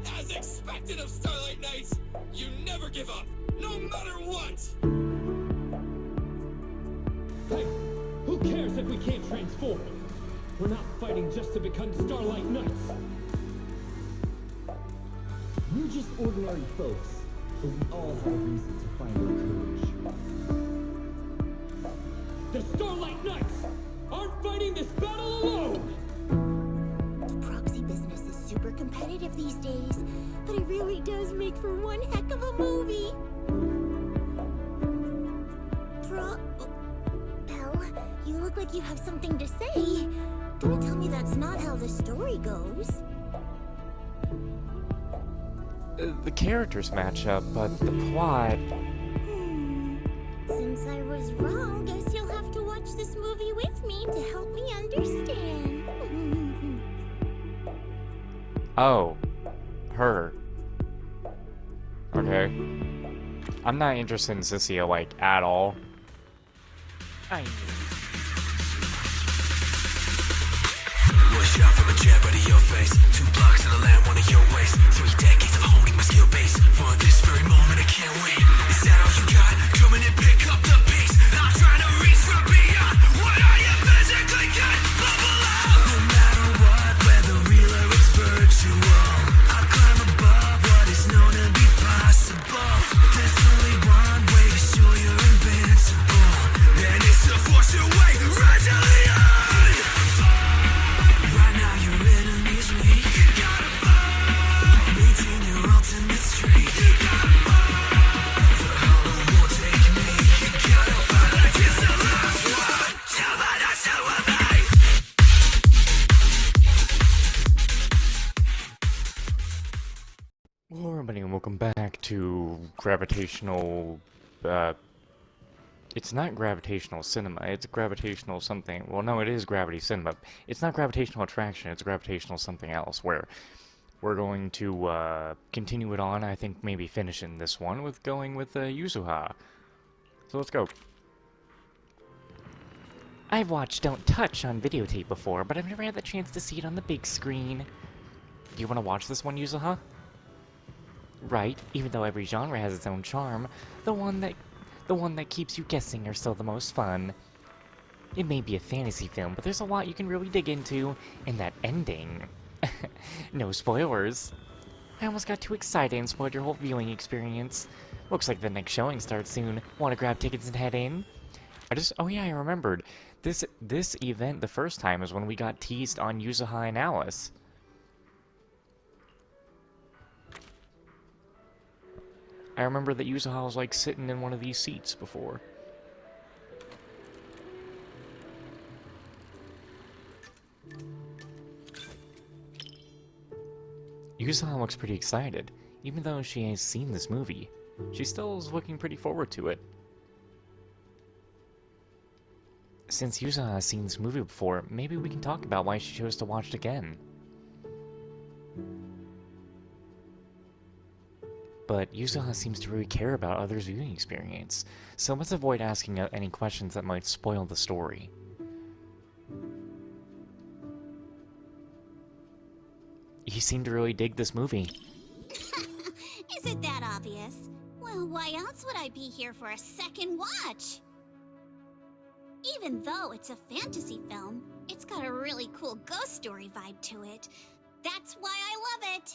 As expected of Starlight Knights, you never give up, no matter what! Hey, who cares if we can't transform? We're not fighting just to become Starlight Knights. We're just ordinary folks, but we all have a reason to find our courage. The Starlight Knights aren't fighting this battle alone! The proxy business is super competitive these days, but it really does make for one heck of a movie. Belle, you look like you have something to say. Don't tell me that's not how the story goes. The characters match up, but the plot... Since I was wrong, guess you'll have to watch this movie with me to help me understand. Oh. Her. Okay. I'm not interested in Cynthia, like, at all. I knew. Shot from a jab out of your face. 2 blocks to the land, one of your ways. 3 decades of honing my skill base. For this very moment, I can't wait. Is that all you got? Come in and pick up the pace. I'm trying to reach from beyond what I am physically can. Bubble out. No matter what, whether real or it's virtual, I'll climb above what is known to be possible. There's only one way to show you're invincible, and it's to force your way right to the end. Right now your enemy's weak. You gotta fight. Maintain your ultimate streak. You gotta fight. The hollow won't take me. You gotta fight like it's the last one. Tell me that's how I made. Hello everybody and welcome back to Gravitational, it's not gravitational cinema, it's gravitational something. Well, no, it is gravity cinema. It's not gravitational attraction, it's gravitational something else, where we're going to continue it on. I think maybe finishing this one with going with Yuzuha. So let's go. I've watched Don't Touch on videotape before, but I've never had the chance to see it on the big screen. Do you want to watch this one, Yuzuha? Right, even though every genre has its own charm, the one that keeps you guessing are still the most fun. It may be a fantasy film, but there's a lot you can really dig into, and that ending. No spoilers. I almost got too excited and spoiled your whole viewing experience. Looks like the next showing starts soon. Want to grab tickets and head in? Oh yeah, I remembered. This event the first time is when we got teased on Yuzuha and Alice. I remember that Yuzuha was like sitting in one of these seats before. Yuzuha looks pretty excited. Even though she has seen this movie, she still is looking pretty forward to it. Since Yuzuha has seen this movie before, maybe we can talk about why she chose to watch it again. But Yuzuha seems to really care about others' viewing experience, so let's avoid asking any questions that might spoil the story. You seem to really dig this movie. Is it that obvious? Well, why else would I be here for a second watch? Even though it's a fantasy film, it's got a really cool ghost story vibe to it. That's why I love it.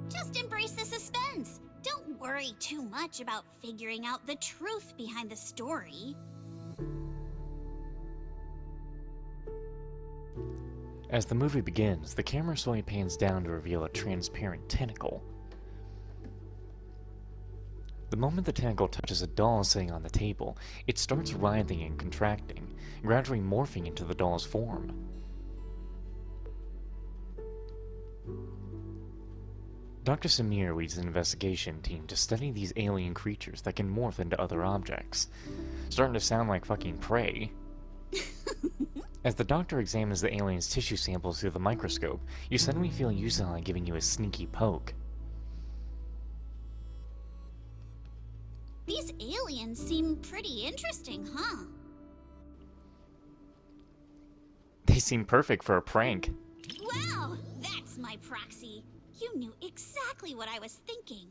Just embrace the suspense. Don't worry too much about figuring out the truth behind the story. As the movie begins, the camera slowly pans down to reveal a transparent tentacle. The moment the tentacle touches a doll sitting on the table, it starts writhing and contracting, gradually morphing into the doll's form. Dr. Samir leads an investigation team to study these alien creatures that can morph into other objects. Starting to sound like fucking prey. As the doctor examines the alien's tissue samples through the microscope, you suddenly feel Yuzuha giving you a sneaky poke. These aliens seem pretty interesting, huh? They seem perfect for a prank. Wow, that's my proxy. You knew exactly what I was thinking.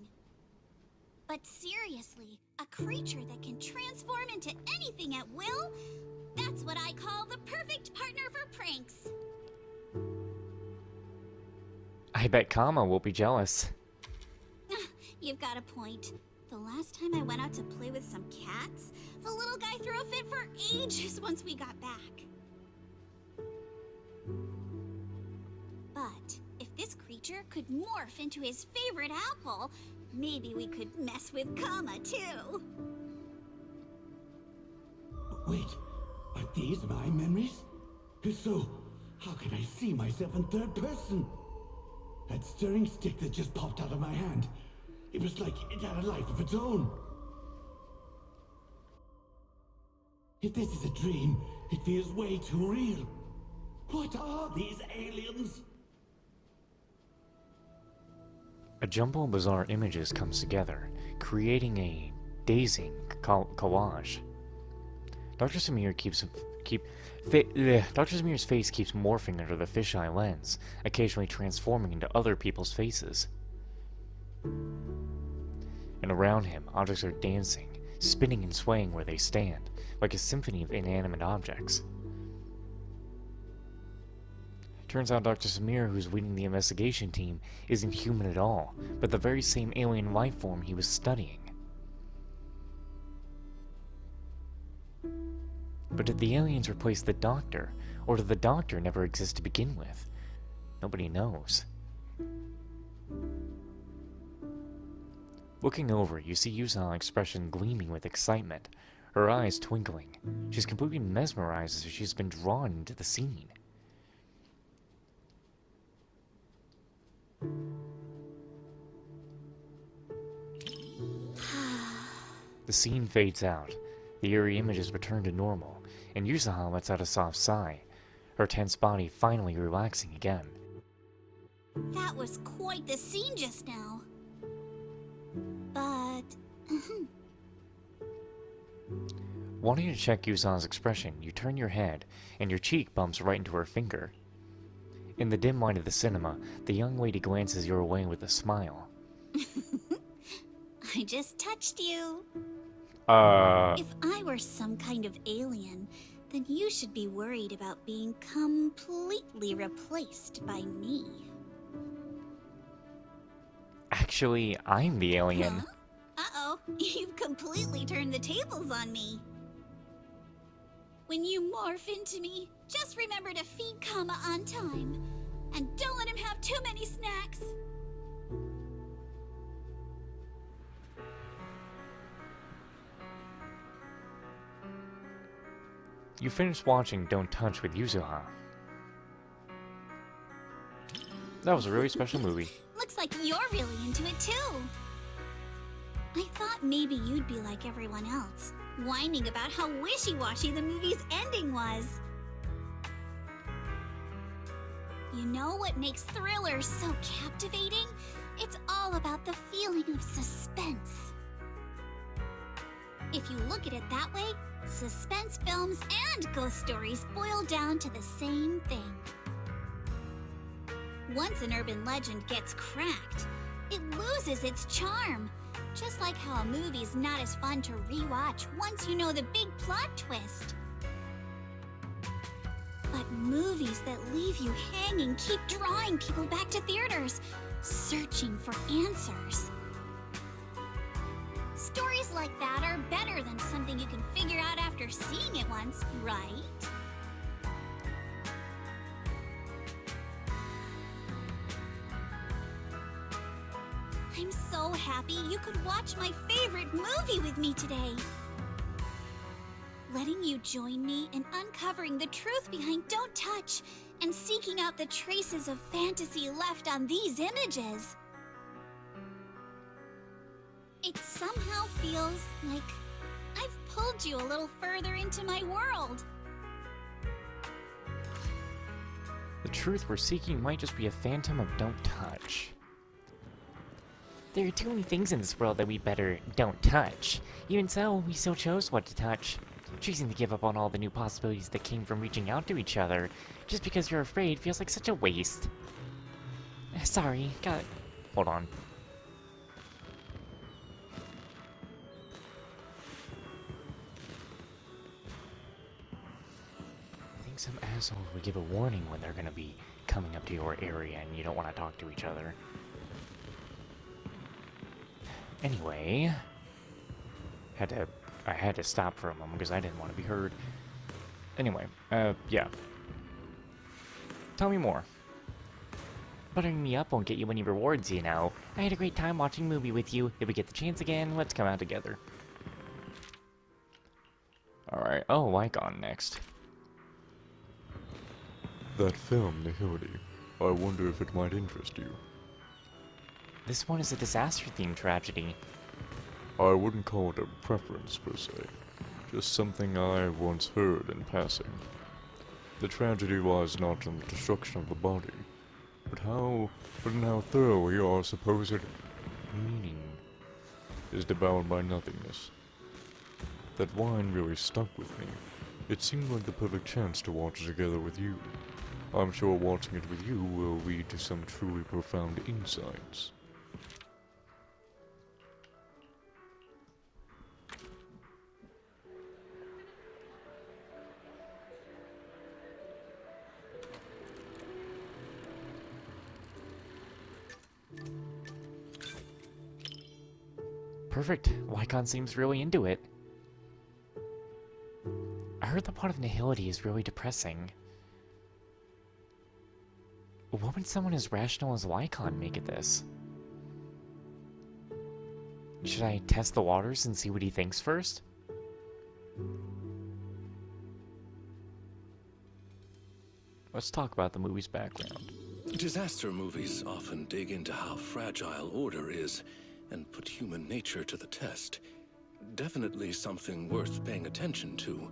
But seriously, a creature that can transform into anything at will? That's what I call the perfect partner for pranks. I bet Kama will be jealous. You've got a point. The last time I went out to play with some cats, the little guy threw a fit for ages once we got back. But if this creature could morph into his favorite apple, maybe we could mess with Kama too. Wait, are these my memories? If so, how can I see myself in third person? That stirring stick that just popped out of my hand, it was like it had a life of its own. If this is a dream, it feels way too real. What are these aliens? A jumble of bizarre images comes together, creating a dazing collage. Dr. Samir's face keeps morphing under the fisheye lens, occasionally transforming into other people's faces. And around him, objects are dancing, spinning and swaying where they stand, like a symphony of inanimate objects. Turns out Dr. Samir, who's leading the investigation team, isn't human at all, but the very same alien life form he was studying. But did the aliens replace the Doctor, or did the Doctor never exist to begin with? Nobody knows. Looking over, you see Yusa's expression gleaming with excitement, her eyes twinkling. She's completely mesmerized as if she's been drawn into the scene. The scene fades out. The eerie images return to normal, and Yusaha lets out a soft sigh, her tense body finally relaxing again. That was quite the scene just now. But... Wanting to check Yusa's expression, you turn your head, and your cheek bumps right into her finger. In the dim light of the cinema, the young lady glances your way with a smile. I just touched you. If I were some kind of alien, then you should be worried about being completely replaced by me. Actually, I'm the alien. Huh? Uh-oh, you've completely turned the tables on me. When you morph into me, just remember to feed Kama on time. And don't let him have too many snacks. You finished watching Don't Touch with Yuzuha. That was a really special movie. Looks like you're really into it too. I thought maybe you'd be like everyone else, whining about how wishy-washy the movie's ending was. You know what makes thrillers so captivating? It's all about the feeling of suspense. If you look at it that way, suspense films and ghost stories boil down to the same thing. Once an urban legend gets cracked, it loses its charm. Just like how a movie's not as fun to rewatch once you know the big plot twist. But movies that leave you hanging keep drawing people back to theaters, searching for answers. Stories like that are better than something you can figure out after seeing it once, right? I'm so happy you could watch my favorite movie with me today. Letting you join me in uncovering the truth behind Don't Touch and seeking out the traces of fantasy left on these images. It somehow feels like I've pulled you a little further into my world. The truth we're seeking might just be a phantom of Don't Touch. There are too many things in this world that we better don't touch. Even so, we still chose what to touch. Choosing to give up on all the new possibilities that came from reaching out to each other just because you're afraid feels like such a waste. Sorry, got it. Hold on. I think some assholes would give a warning when they're gonna be coming up to your area and you don't want to talk to each other. Anyway, I had to stop for a moment because I didn't want to be heard. Anyway, yeah. Tell me more. Buttering me up won't get you any rewards, you know. I had a great time watching a movie with you. If we get the chance again, let's come out together. Alright, oh, Lycon next. That film, Nihility. I wonder if it might interest you. This one is a disaster-themed tragedy. I wouldn't call it a preference, per se. Just something I once heard in passing. The tragedy lies not in the destruction of the body, but in how thoroughly our supposed meaning is devoured by nothingness. That line really stuck with me. It seemed like the perfect chance to watch it together with you. I'm sure watching it with you will lead to some truly profound insights. Perfect. Lycon seems really into it. I heard the plot of Nihility is really depressing. What would someone as rational as Lycon make of this? Should I test the waters and see what he thinks first? Let's talk about the movie's background. Disaster movies often dig into how fragile order is and put human nature to the test. Definitely something worth paying attention to.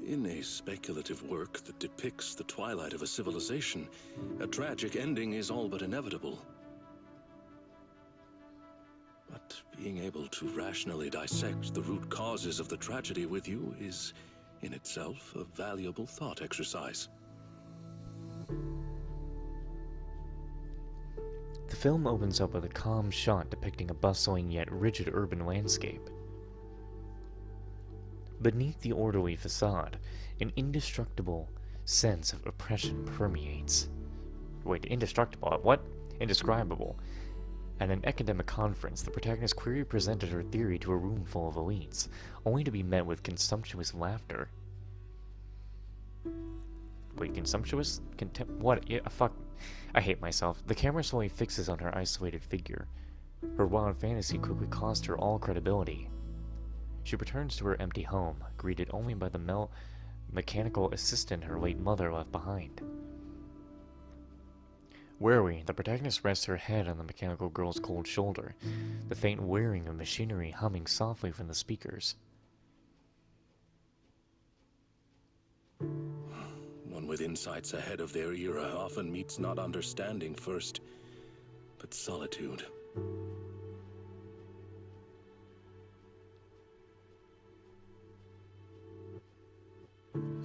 In a speculative work that depicts the twilight of a civilization, a tragic ending is all but inevitable. But being able to rationally dissect the root causes of the tragedy with you is, in itself, a valuable thought exercise. The film opens up with a calm shot depicting a bustling yet rigid urban landscape. Beneath the orderly facade, an indestructible sense of oppression permeates. Wait, indestructible? What? Indescribable. At an academic conference, the protagonist queerly presented her theory to a room full of elites, only to be met with contemptuous laughter. Wait, contemptuous? What? Yeah, fuck. I hate myself. The camera slowly fixes on her isolated figure. Her wild fantasy quickly cost her all credibility. She returns to her empty home, greeted only by the mechanical assistant her late mother left behind. Wary, the protagonist rests her head on the mechanical girl's cold shoulder, the faint whirring of machinery humming softly from the speakers. One with insights ahead of their era often meets not understanding first, but solitude.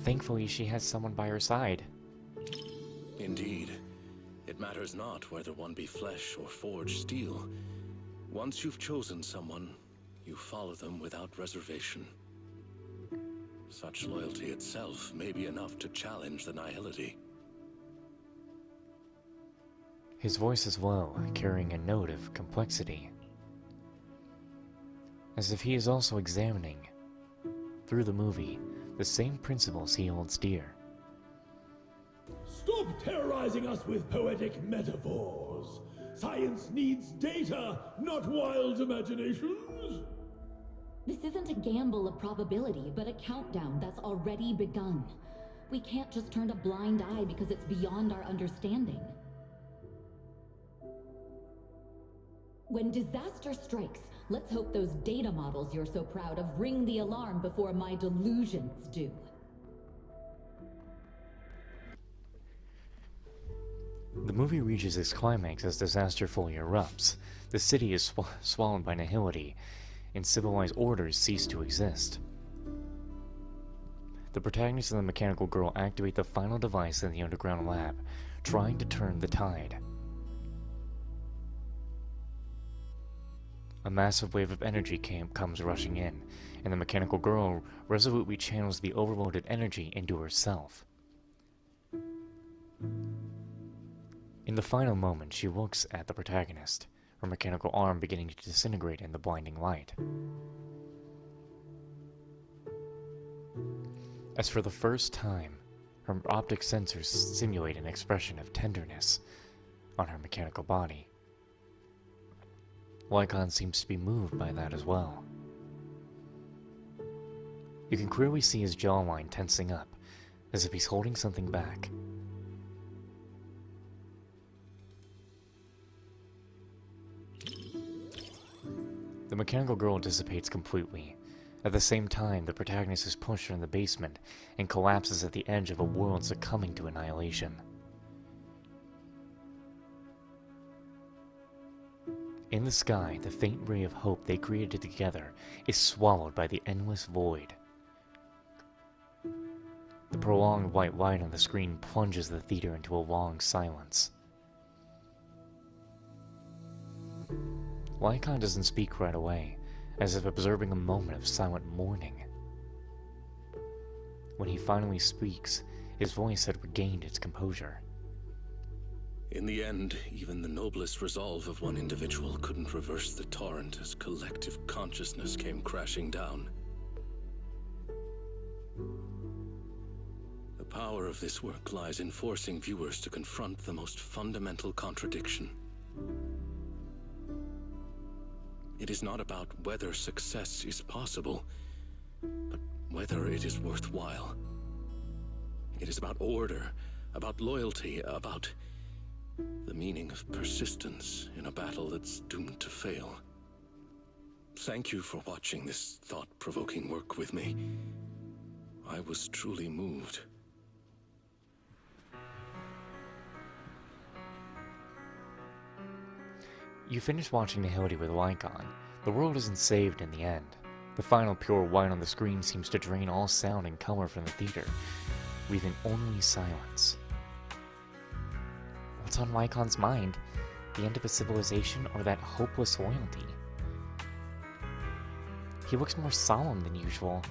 Thankfully, she has someone by her side. Indeed. It matters not whether one be flesh or forged steel. Once you've chosen someone, you follow them without reservation. Such loyalty itself may be enough to challenge the nihility. His voice is low, carrying a note of complexity. As if he is also examining, through the movie, the same principles he holds dear. Stop terrorizing us with poetic metaphors. Science needs data, not wild imaginations. This isn't a gamble of probability, but a countdown that's already begun. We can't just turn a blind eye because it's beyond our understanding. When disaster strikes, let's hope those data models you're so proud of ring the alarm before my delusions do. The movie reaches its climax as disaster fully erupts. The city is swallowed by nihility, and civilized orders cease to exist. The protagonist and the mechanical girl activate the final device in the underground lab, trying to turn the tide. A massive wave of energy comes rushing in, and the mechanical girl resolutely channels the overloaded energy into herself. In the final moment, she looks at the protagonist, her mechanical arm beginning to disintegrate in the blinding light. As for the first time, her optic sensors simulate an expression of tenderness on her mechanical body. Lycon seems to be moved by that as well. You can clearly see his jawline tensing up, as if he's holding something back. The mechanical girl dissipates completely. At the same time, the protagonist is pushed from the basement and collapses at the edge of a world succumbing to annihilation. In the sky, the faint ray of hope they created together is swallowed by the endless void. The prolonged white light on the screen plunges the theater into a long silence. Lycon doesn't speak right away, as if observing a moment of silent mourning. When he finally speaks, his voice had regained its composure. In the end, even the noblest resolve of one individual couldn't reverse the torrent as collective consciousness came crashing down. The power of this work lies in forcing viewers to confront the most fundamental contradiction. It is not about whether success is possible, but whether it is worthwhile. It is about order, about loyalty, about the meaning of persistence in a battle that's doomed to fail. Thank you for watching this thought-provoking work with me. I was truly moved. You finish watching Nihility with Lycon. The world isn't saved in the end. The final pure white on the screen seems to drain all sound and color from the theater, leaving only silence. What's on Lycon's mind? The end of a civilization or that hopeless loyalty? He looks more solemn than usual.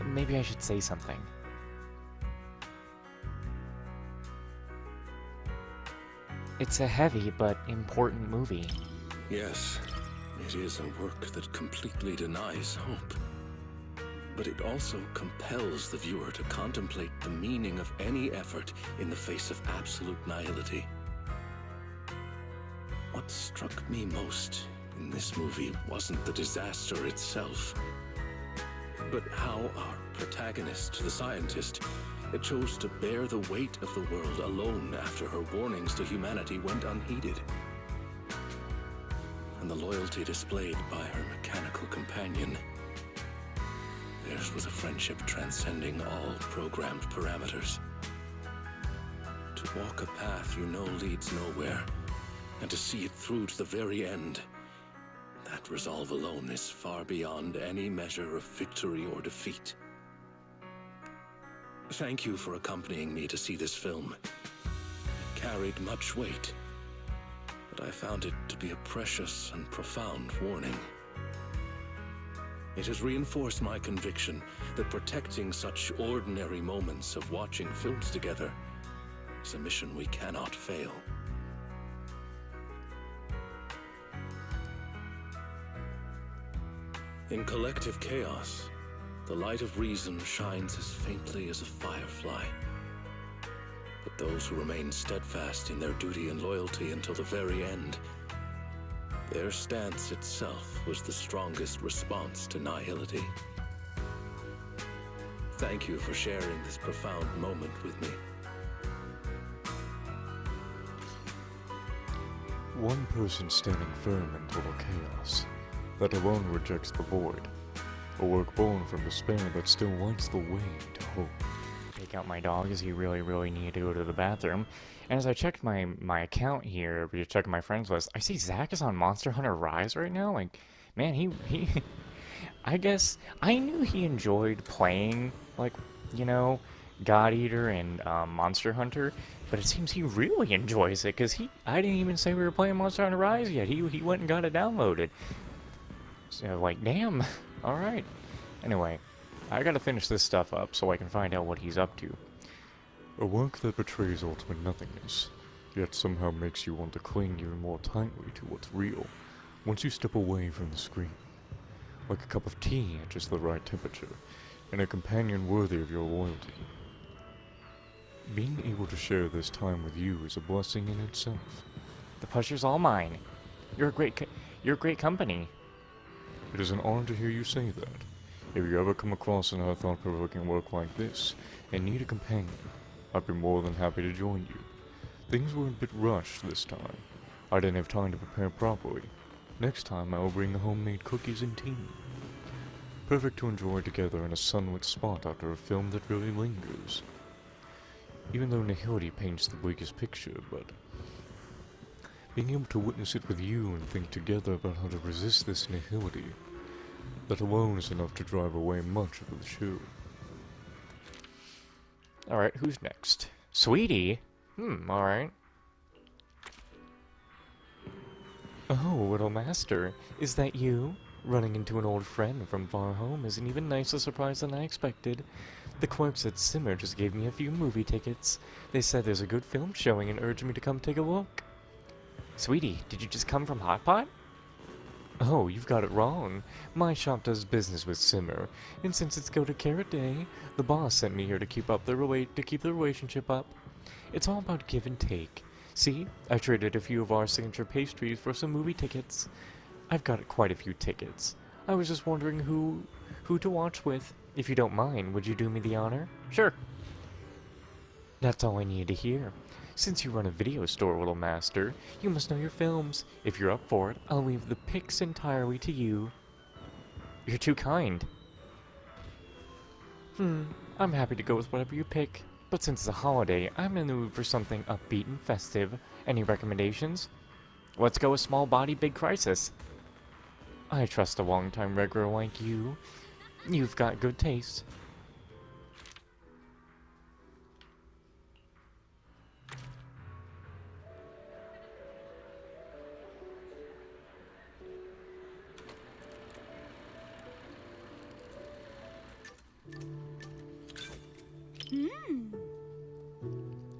Maybe I should say something. It's a heavy but important movie. Yes, it is a work that completely denies hope. But it also compels the viewer to contemplate the meaning of any effort in the face of absolute nihility. What struck me most in this movie wasn't the disaster itself, but how our protagonist, the scientist, chose to bear the weight of the world alone after her warnings to humanity went unheeded. And the loyalty displayed by her mechanical companion. Theirs was a friendship transcending all programmed parameters. To walk a path you know leads nowhere, and to see it through to the very end, that resolve alone is far beyond any measure of victory or defeat. Thank you for accompanying me to see this film. It carried much weight, but I found it to be a precious and profound warning. It has reinforced my conviction that protecting such ordinary moments of watching films together is a mission we cannot fail. In collective chaos, the light of reason shines as faintly as a firefly. But those who remain steadfast in their duty and loyalty until the very end, their stance itself was the strongest response to nihility. Thank you for sharing this profound moment with me. One person standing firm in total chaos, that alone rejects the void. A work born from despair that still lights the way to hope. Take out my dog as he really needed to go to the bathroom. And as I checked my account here, checking my friends list, I see Zach is on Monster Hunter Rise right now. Like, man, he I guess I knew he enjoyed playing like you know, God Eater and Monster Hunter, but it seems he really enjoys it, because I didn't even say we were playing Monster Hunter Rise yet. He went and got it downloaded. So, like, damn. Alright. Anyway, I gotta finish this stuff up so I can find out what he's up to. A work that betrays ultimate nothingness, yet somehow makes you want to cling even more tightly to what's real once you step away from the screen. Like a cup of tea at just the right temperature, and a companion worthy of your loyalty. Being able to share this time with you is a blessing in itself. The pleasure's all mine. You're a great company. It is an honor to hear you say that. If you ever come across another thought-provoking work like this, and need a companion, I'd be more than happy to join you. Things were a bit rushed this time. I didn't have time to prepare properly. Next time I will bring the homemade cookies and tea. Perfect to enjoy together in a sunlit spot after a film that really lingers. Even though nihility paints the bleakest picture, but being able to witness it with you and think together about how to resist this nihility, that alone is enough to drive away much of the show. Alright, who's next? Sweetie? Alright. Oh, little master, is that you? Running into an old friend from far home is an even nicer surprise than I expected. The clerks at Simmer just gave me a few movie tickets. They said there's a good film showing and urged me to come take a look. Sweetie, did you just come from Hot Pot? Oh, you've got it wrong. My shop does business with Simmer, and since it's Go to Carrot Day, the boss sent me here to keep the relationship up. It's all about give and take. See, I traded a few of our signature pastries for some movie tickets. I've got quite a few tickets. I was just wondering who to watch with. If you don't mind, would you do me the honor? Sure. That's all I needed to hear. Since you run a video store, little master, you must know your films. If you're up for it, I'll leave the pics entirely to you. You're too kind. I'm happy to go with whatever you pick. But since it's a holiday, I'm in the mood for something upbeat and festive. Any recommendations? Let's go with Small Body, Big Crisis. I trust a long-time regular like you. You've got good taste.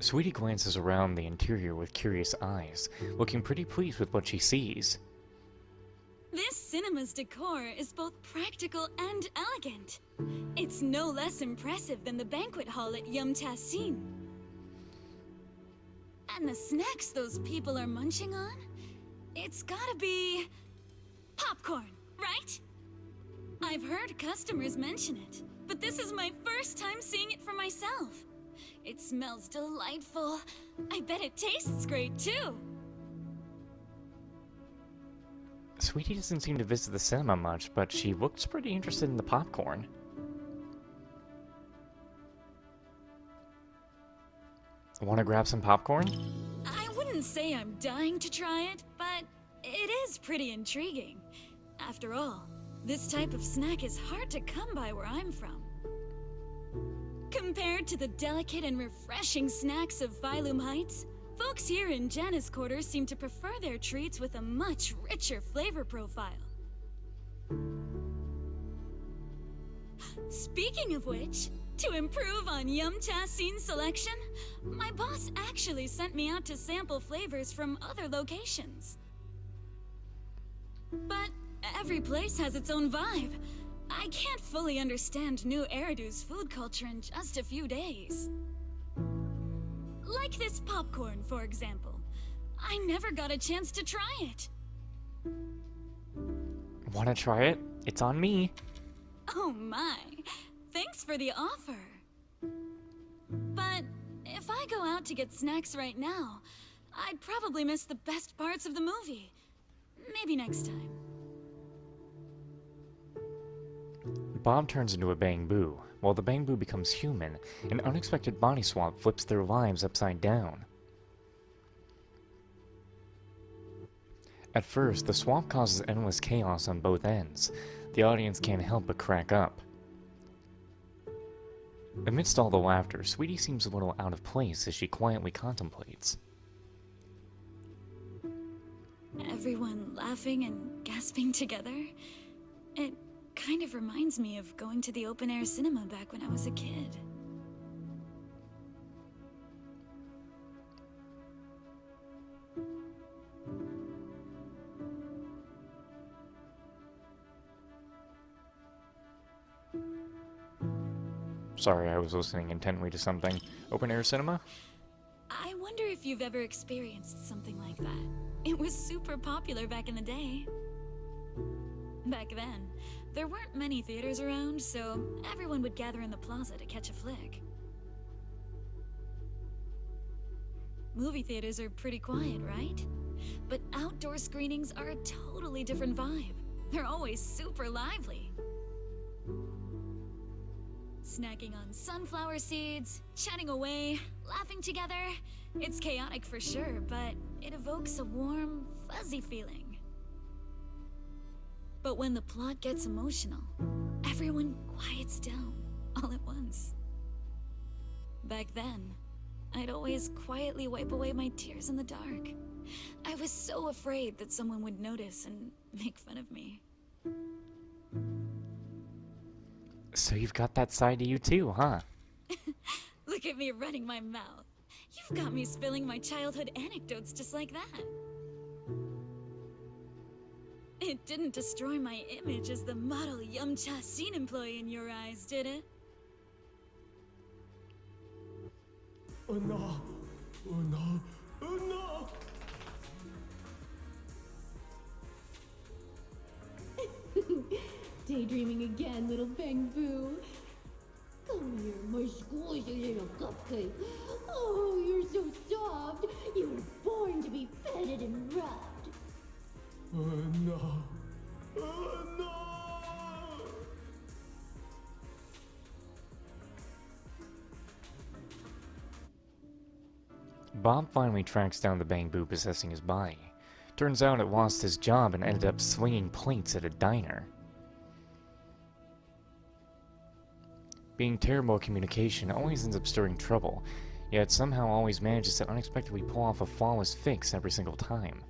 Sweetie glances around the interior with curious eyes, looking pretty pleased with what she sees. This cinema's decor is both practical and elegant. It's no less impressive than the banquet hall at Yum Tassin. And the snacks those people are munching on? It's gotta be popcorn, right? I've heard customers mention it, but this is my first time seeing it for myself. It smells delightful. I bet it tastes great too. Sweetie doesn't seem to visit the cinema much, but she looks pretty interested in the popcorn. Want to grab some popcorn? I wouldn't say I'm dying to try it, but it is pretty intriguing. After all, this type of snack is hard to come by where I'm from. Compared to the delicate and refreshing snacks of Phylum Heights, folks here in Janus Quarters seem to prefer their treats with a much richer flavor profile. Speaking of which, to improve on Yum Tassin's selection, my boss actually sent me out to sample flavors from other locations. But every place has its own vibe. I can't fully understand New Eridu's food culture in just a few days. Like this popcorn, for example. I never got a chance to try it. Want to try it? It's on me. Oh my, thanks for the offer. But if I go out to get snacks right now, I'd probably miss the best parts of the movie. Maybe next time. Bob turns into a Bang-Boo. While the Bang-Boo becomes human, an unexpected body swap flips their lives upside down. At first, the swap causes endless chaos on both ends. The audience can't help but crack up. Amidst all the laughter, Sweetie seems a little out of place as she quietly contemplates. Everyone laughing and gasping together. It kind of reminds me of going to the open-air cinema back when I was a kid. Sorry, I was listening intently to something. Open-air cinema? I wonder if you've ever experienced something like that. It was super popular back in the day. Back then, there weren't many theaters around, so everyone would gather in the plaza to catch a flick. Movie theaters are pretty quiet, right? But outdoor screenings are a totally different vibe. They're always super lively. Snacking on sunflower seeds, chatting away, laughing together. It's chaotic for sure, but it evokes a warm, fuzzy feeling. But when the plot gets emotional, everyone quiets down all at once. Back then, I'd always quietly wipe away my tears in the dark. I was so afraid that someone would notice and make fun of me. So you've got that side to you too, huh? Look at me running my mouth. You've got me spilling my childhood anecdotes just like that. It didn't destroy my image as the model Yumcha scene employee in your eyes, did it? Oh no! Oh no! Oh no! Daydreaming again, little Bang Boo. Come here, my squishy little cupcake. Oh, you're so soft. You were born to be petted and rubbed. Oh no! Oh no! Bob finally tracks down the Bang-Boo possessing his body. Turns out it lost his job and ended up swinging plates at a diner. Being terrible at communication always ends up stirring trouble, yet somehow always manages to unexpectedly pull off a flawless fix every single time.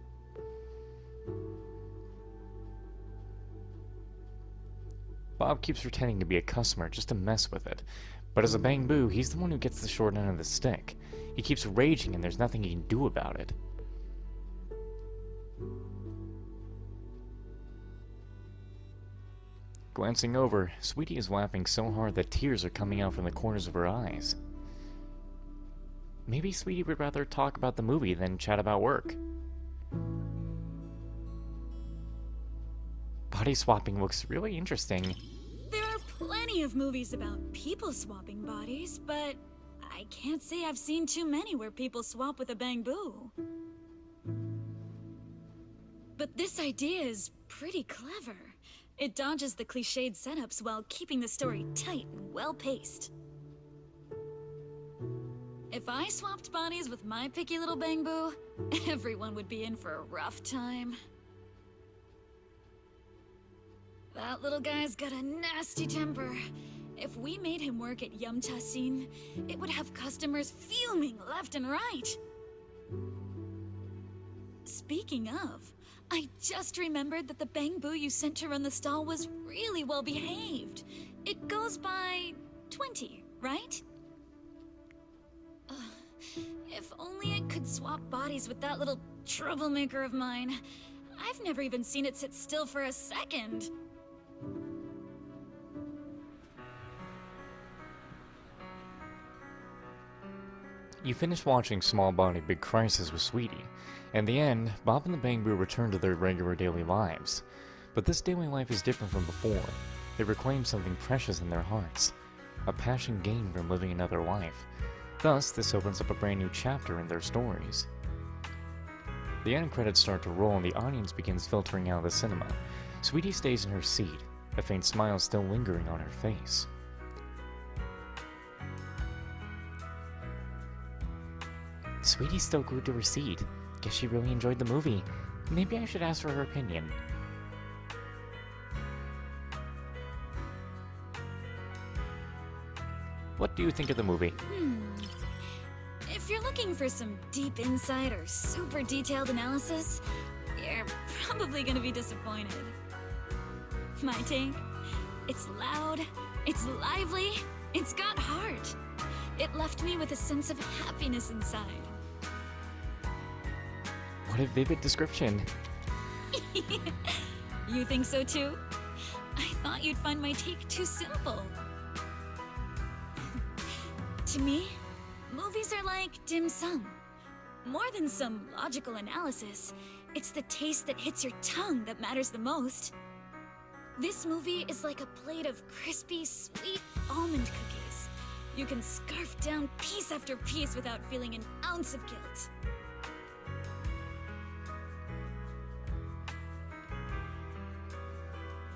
Bob keeps pretending to be a customer just to mess with it, but as a Bang-Boo, he's the one who gets the short end of the stick. He keeps raging and there's nothing he can do about it. Glancing over, Sweetie is laughing so hard that tears are coming out from the corners of her eyes. Maybe Sweetie would rather talk about the movie than chat about work. Body swapping looks really interesting. There are plenty of movies about people swapping bodies, but I can't say I've seen too many where people swap with a Bang-Boo. But this idea is pretty clever. It dodges the cliched setups while keeping the story tight and well-paced. If I swapped bodies with my picky little Bang-Boo, everyone would be in for a rough time. That little guy's got a nasty temper. If we made him work at Yumcha Scene, it would have customers fuming left and right. Speaking of, I just remembered that the Bang-Boo you sent to run the stall was really well behaved. It goes by 20, right? If only I could swap bodies with that little troublemaker of mine. I've never even seen it sit still for a second. You finish watching Small Body Big Crisis with Sweetie. In the end, Bob and the Bang-Boo return to their regular daily lives. But this daily life is different from before. They reclaim something precious in their hearts. A passion gained from living another life. Thus, this opens up a brand new chapter in their stories. The end credits start to roll and the audience begins filtering out of the cinema. Sweetie stays in her seat, a faint smile still lingering on her face. Sweetie's still glued to her seat. Guess she really enjoyed the movie. Maybe I should ask for her opinion. What do you think of the movie? If you're looking for some deep insight or super detailed analysis, you're probably gonna be disappointed. My take? It's loud, it's lively, it's got heart. It left me with a sense of happiness inside. What a vivid description. You think so too? I thought you'd find my take too simple. To me, movies are like dim sum. More than some logical analysis, it's the taste that hits your tongue that matters the most. This movie is like a plate of crispy, sweet almond cookies. You can scarf down piece after piece without feeling an ounce of guilt.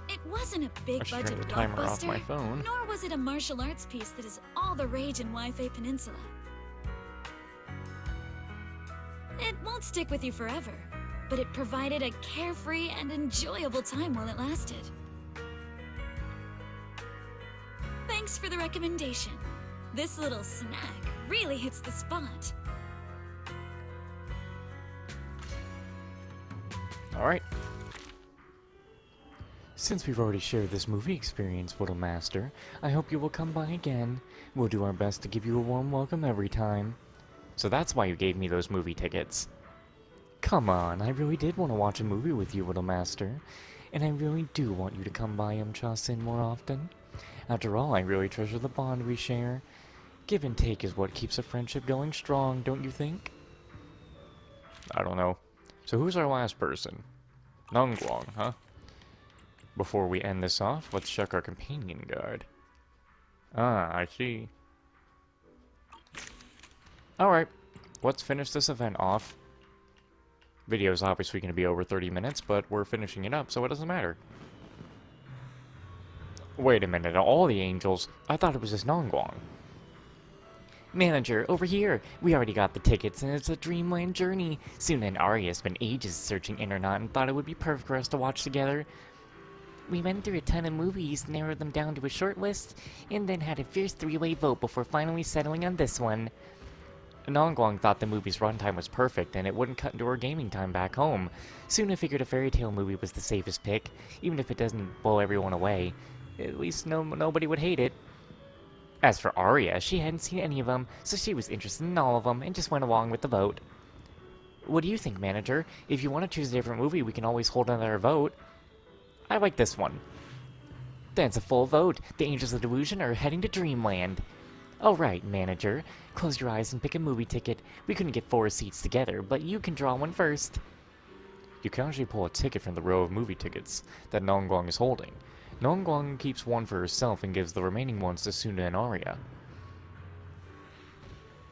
It wasn't a big I should budget turn the timer off my blockbuster, phone. nor was it a martial arts piece that is all the rage in Wi-Fi Peninsula. It won't stick with you forever, but it provided a carefree and enjoyable time while it lasted. Thanks for the recommendation. This little snack really hits the spot. Alright. Since we've already shared this movie experience, Little Master, I hope you will come by again. We'll do our best to give you a warm welcome every time. So that's why you gave me those movie tickets. Come on, I really did want to watch a movie with you, Little Master. And I really do want you to come by Cha-Sin more often. After all, I really treasure the bond we share. Give and take is what keeps a friendship going strong, don't you think? I don't know. So who's our last person? Nongguang, huh? Before we end this off, let's check our companion guide. Ah, I see. Alright, let's finish this event off. Video's obviously going to be over 30 minutes, but we're finishing it up, so it doesn't matter. Wait a minute, all the angels? I thought it was just Nongguang. Manager, over here! We already got the tickets, and it's a dreamland journey. Suna and Arya spent ages searching Internet and thought it would be perfect for us to watch together. We went through a ton of movies, narrowed them down to a short list, and then had a fierce three-way vote before finally settling on this one. Nongguang thought the movie's runtime was perfect, and it wouldn't cut into our gaming time back home. Suna figured a fairy tale movie was the safest pick, even if it doesn't blow everyone away. At least nobody would hate it. As for Arya, she hadn't seen any of them, so she was interested in all of them, and just went along with the vote. What do you think, Manager? If you want to choose a different movie, we can always hold another vote. I like this one. Then it's a full vote. The Angels of Delusion are heading to Dreamland. Alright, Manager. Close your eyes and pick a movie ticket. We couldn't get 4 seats together, but you can draw one first. You can actually pull a ticket from the row of movie tickets that Nongguang is holding. Nongguang keeps one for herself and gives the remaining ones to Suna and Arya.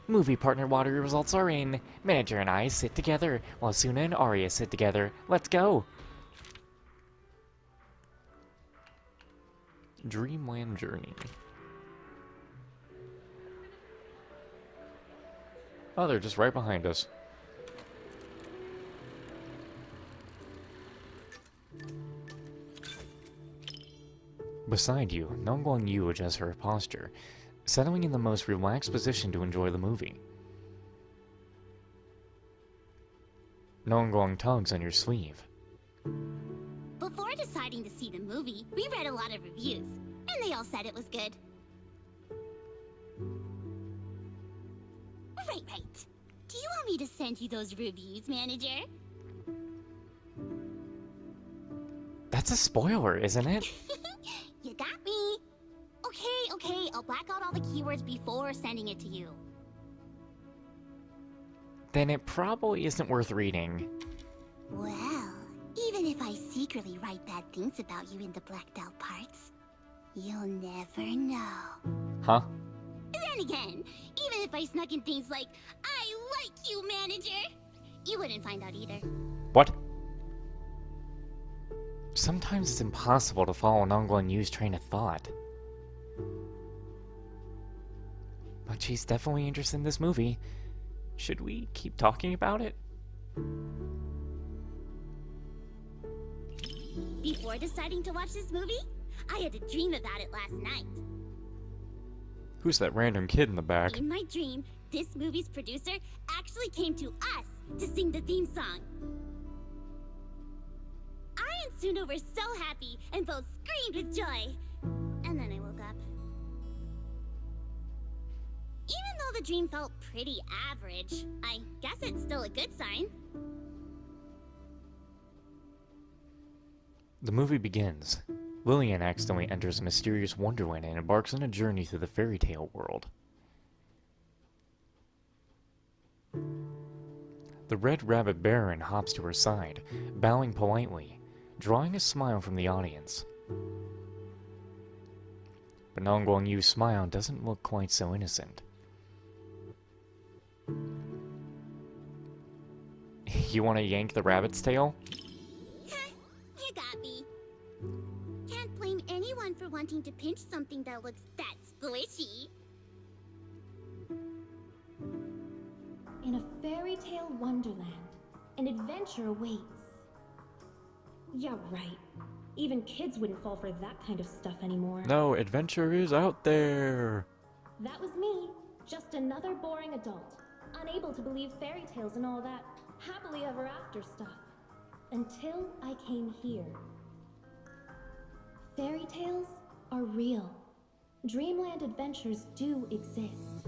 Movie partner lottery results are in. Manager and I sit together, while Suna and Arya sit together. Let's go! Dreamland Journey. Oh, they're just right behind us. Beside you, Nongguang Yu adjusts her posture, settling in the most relaxed position to enjoy the movie. Nongguang tugs on your sleeve. Before deciding to see the movie, we read a lot of reviews, and they all said it was good. Right. Do you want me to send you those reviews, Manager? That's a spoiler, isn't it? You got me. Okay, I'll black out all the keywords before sending it to you. Then it probably isn't worth reading. Well, even if I secretly write bad things about you in the blacked out parts, you'll never know. Huh? Then again, even if I snuck in things like, I like you, Manager, you wouldn't find out either. What? Sometimes it's impossible to follow Nongguang Yu's train of thought. But she's definitely interested in this movie. Should we keep talking about it? Before deciding to watch this movie, I had to dream about it last night. Who's that random kid in the back? In my dream, this movie's producer actually came to us to sing the theme song. I and Suna were so happy and both screamed with joy. And then I woke up. Even though the dream felt pretty average, I guess it's still a good sign. The movie begins. Lillian accidentally enters a mysterious wonderland and embarks on a journey through the fairy tale world. The Red Rabbit Baron hops to her side, bowing politely, drawing a smile from the audience. But Nong Guang Yu's smile doesn't look quite so innocent. You want to yank the rabbit's tail? You got me. Can't blame anyone for wanting to pinch something that looks that squishy. In a fairy tale wonderland, an adventure awaits. Yeah, right. Even kids wouldn't fall for that kind of stuff anymore. No, adventure is out there. That was me, just another boring adult, unable to believe fairy tales and all that happily ever after stuff. Until I came here. Fairy tales are real. Dreamland adventures do exist.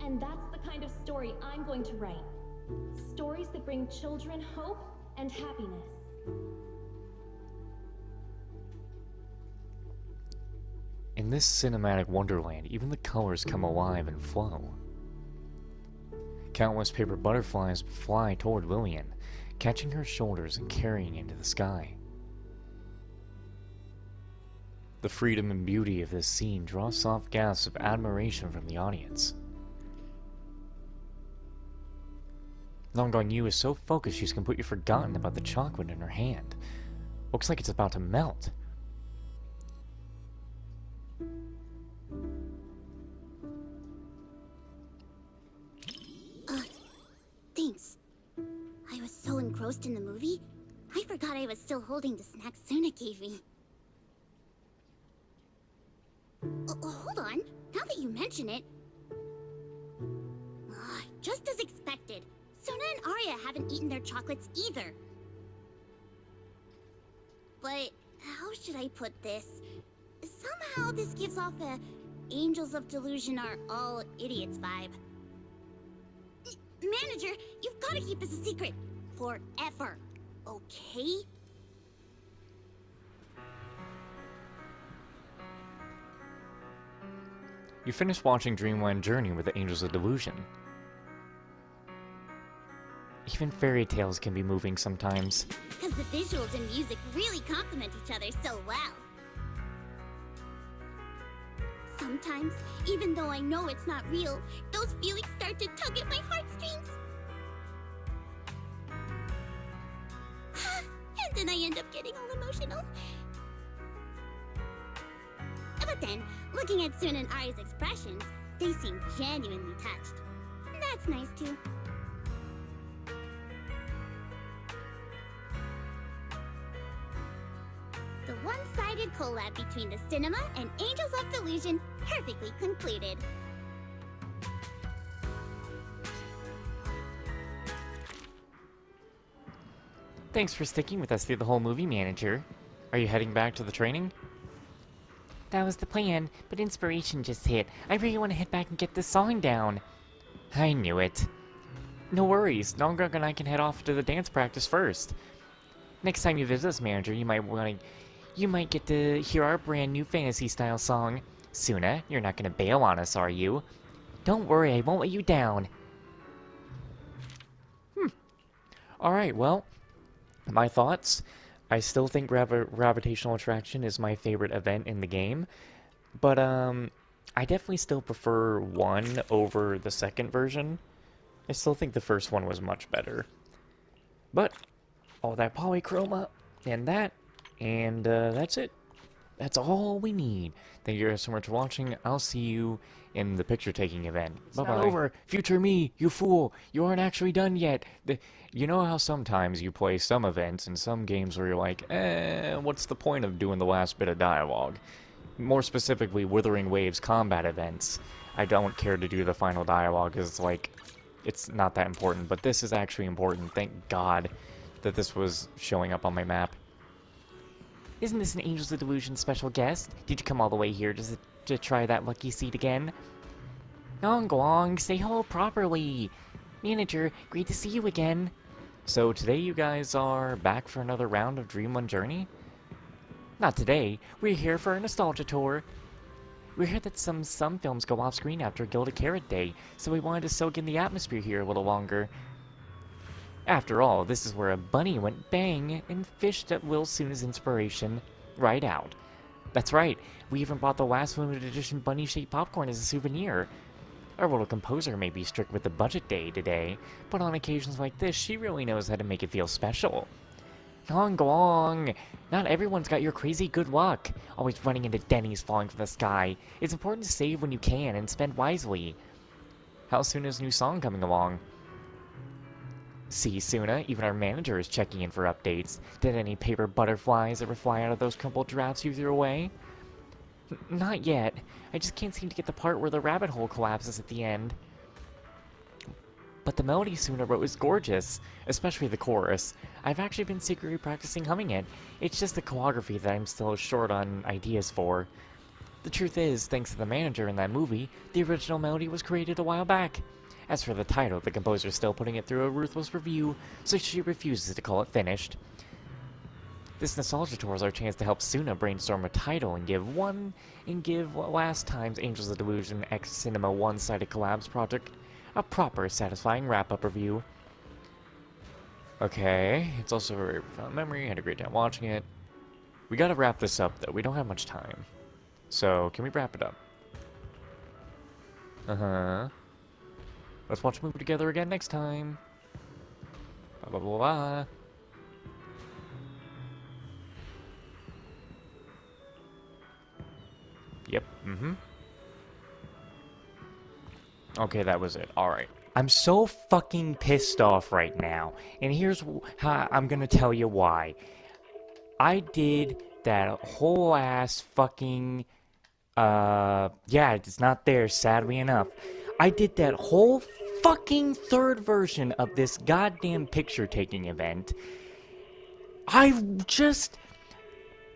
And that's the kind of story I'm going to write. Stories that bring children hope and happiness. In this cinematic wonderland, even the colors come alive and flow. Countless paper butterflies fly toward Lillian, catching her shoulders and carrying into the sky. The freedom and beauty of this scene draws soft gasps of admiration from the audience. Nong Guang Yu is so focused she's completely forgotten about the chocolate in her hand. Looks like it's about to melt. Thanks. I was so engrossed in the movie, I forgot I was still holding the snack Suna gave me. Hold on. Now that you mention it... just as expected, Suna and Arya haven't eaten their chocolates either. But how should I put this? Somehow this gives off a Angels of Delusion are all idiots vibe. Manager, you've got to keep this a secret. Forever. Okay? You finished watching Dreamland Journey with the Angels of Delusion. Even fairy tales can be moving sometimes. Because the visuals and music really complement each other so well. Sometimes, even though I know it's not real, those feelings start to tug at my heartstrings. And then I end up getting all emotional. But then, looking at Suna and Arya's expressions, they seem genuinely touched. That's nice too. The one-sided collab between the cinema and Angels of Delusion perfectly concluded. Thanks for sticking with us through the whole movie, Manager. Are you heading back to the training? That was the plan, but inspiration just hit. I really want to head back and get this song down. I knew it. No worries, Nongrog and I can head off to the dance practice first. Next time you visit us, Manager, you might get to hear our brand new fantasy-style song. Suna, you're not gonna bail on us, are you? Don't worry, I won't let you down. Alright, well, my thoughts. I still think Gravitational Attraction is my favorite event in the game, but I definitely still prefer 1 over the second version. I still think the first one was much better. But all that polychroma and that's it. That's all we need. Thank you guys so much for watching. I'll see you in the picture-taking event. Bye-bye. Over. Future me, you fool. You aren't actually done yet. You know how sometimes you play some events in some games where you're like, what's the point of doing the last bit of dialogue? more specifically Wuthering Waves combat events, I don't care to do the final dialogue because it's like, it's not that important. But this is actually important. Thank God that this was showing up on my map. Isn't this an Angels of Delusion special guest? Did you come all the way here just to try that lucky seat again? Gong, say hello properly. Manager, great to see you again. So today you guys are back for another round of Dream One Journey? Not today. We're here for a nostalgia tour. We heard that some films go off screen after Gilded Carrot Day, so we wanted to soak in the atmosphere here a little longer. After all, this is where a bunny went bang and fished at Will Suna's inspiration right out. That's right, we even bought the last limited edition bunny-shaped popcorn as a souvenir. Our little composer may be strict with the budget day today, but on occasions like this, she really knows how to make it feel special. Gong, not everyone's got your crazy good luck, always running into Denny's falling from the sky. It's important to save when you can and spend wisely. How's Suna's new song coming along? See, Suna, even our manager is checking in for updates. Did any paper butterflies ever fly out of those crumpled drafts you threw away? Not yet. I just can't seem to get the part where the rabbit hole collapses at the end. But the melody Suna wrote is gorgeous, especially the chorus. I've actually been secretly practicing humming it. It's just the choreography that I'm still short on ideas for. The truth is, thanks to the manager in that movie, the original melody was created a while back. As for the title, the composer's still putting it through a ruthless review, so she refuses to call it finished. This nostalgia tour is our chance to help Suna brainstorm a title and give last time's Angels of Delusion X Cinema one-sided collabs project a proper, satisfying wrap-up review. Okay, it's also a very profound memory. I had a great time watching it. We gotta wrap this up, though. We don't have much time. So, can we wrap it up? Uh-huh. Let's watch a movie together again next time. Blah, blah, blah, blah. Yep, Okay, that was it. Alright. I'm so fucking pissed off right now. And here's how I'm gonna tell you why. I did that whole ass fucking... yeah, it's not there, sadly enough. I did that whole fucking third version of this goddamn picture-taking event. I just...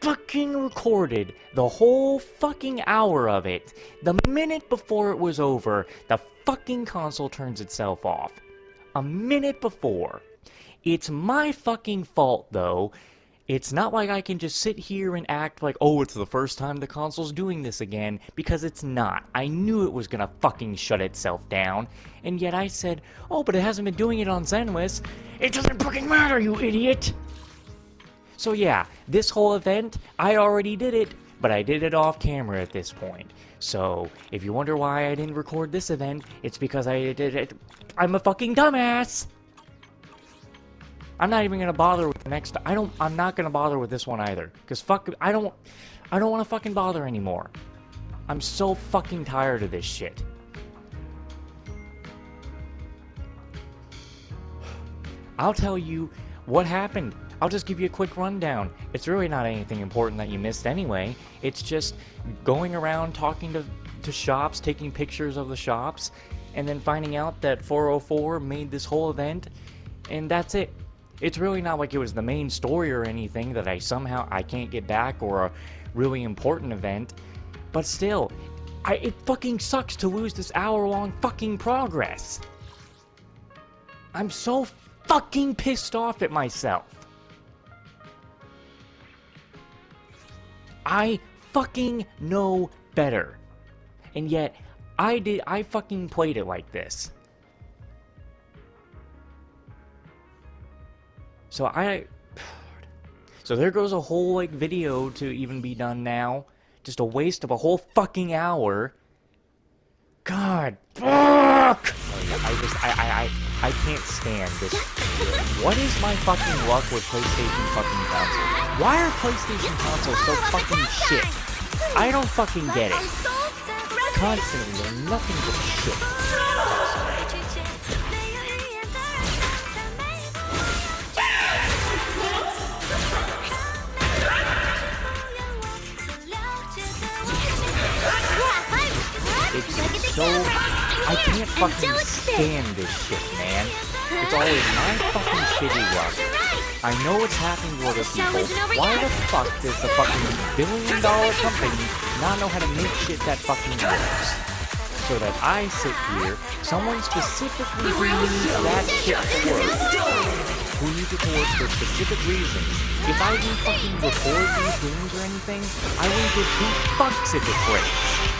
fucking recorded the whole fucking hour of it. The minute before it was over, the fucking console turns itself off. A minute before. It's my fucking fault, though. It's not like I can just sit here and act like, oh, it's the first time the console's doing this again, because it's not. I knew it was gonna fucking shut itself down, and yet I said, oh, but it hasn't been doing it on Zenless. It doesn't fucking matter, you idiot! So yeah, this whole event, I already did it, but I did it off camera at this point. So, if you wonder why I didn't record this event, it's because I did it. I'm a fucking dumbass! I'm not even gonna bother with the next. I'm not gonna bother with this one either. Cause fuck, I don't wanna fucking bother anymore. I'm so fucking tired of this shit. I'll tell you what happened. I'll just give you a quick rundown. It's really not anything important that you missed anyway. It's just going around talking to shops, taking pictures of the shops, and then finding out that 404 made this whole event, and that's it. It's really not like it was the main story or anything that I can't get back, or a really important event, but still, it fucking sucks to lose this hour-long fucking progress. I'm so fucking pissed off at myself. I fucking know better. And yet, I fucking played it like this. So there goes a whole, like, video to even be done now. Just a waste of a whole fucking hour. God, fuck! Oh, yeah, I can't stand this. What is my fucking luck with PlayStation fucking consoles? Why are PlayStation consoles so fucking shit? I don't fucking get it. Constantly, they're nothing but shit. so... I can't fucking stand this shit, man. It's always my fucking shitty luck. I know it's happening to other people. Why the fuck does the fucking billion-dollar company not know how to make shit that fucking works? So that I sit here, someone specifically who needs that shit to work, who needs it to work for specific reasons. If I didn't fucking record these games or anything, I wouldn't give 2 fucks if it breaks.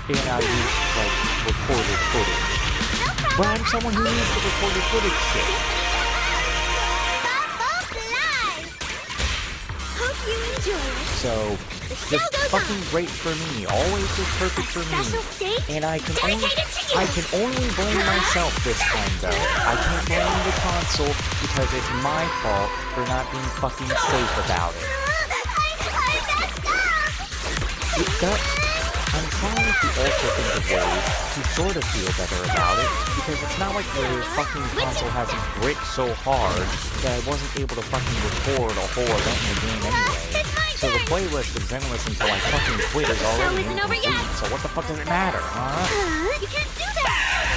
And I use, like, recorded footage. But I'm someone who needs the recorded footage shit. Hope you enjoy it. So, just fucking great for me. Always just perfect for me. And I can only blame myself this time, though. I can't blame the console because it's my fault for not being fucking safe about it. I'm trying to also think of ways to sort of feel better about it, because it's not like the fucking console hasn't bricked so hard that I wasn't able to fucking record a whole event in the game anyway. So the playlist of Zenless until I fucking quit is already incomplete, so what the fuck does it matter, huh? You can't do that!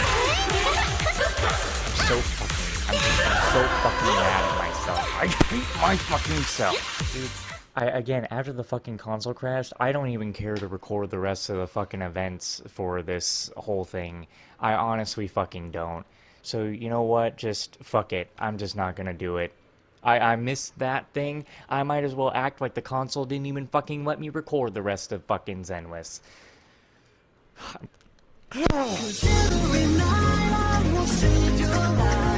I'm so fucking mad at myself. I hate my fucking self, dude. Again, after the fucking console crashed, I don't even care to record the rest of the fucking events for this whole thing. I honestly fucking don't. So, you know what? Just, fuck it. I'm just not gonna do it. I missed that thing. I might as well act like the console didn't even fucking let me record the rest of fucking Zenless. Every night I will save your life.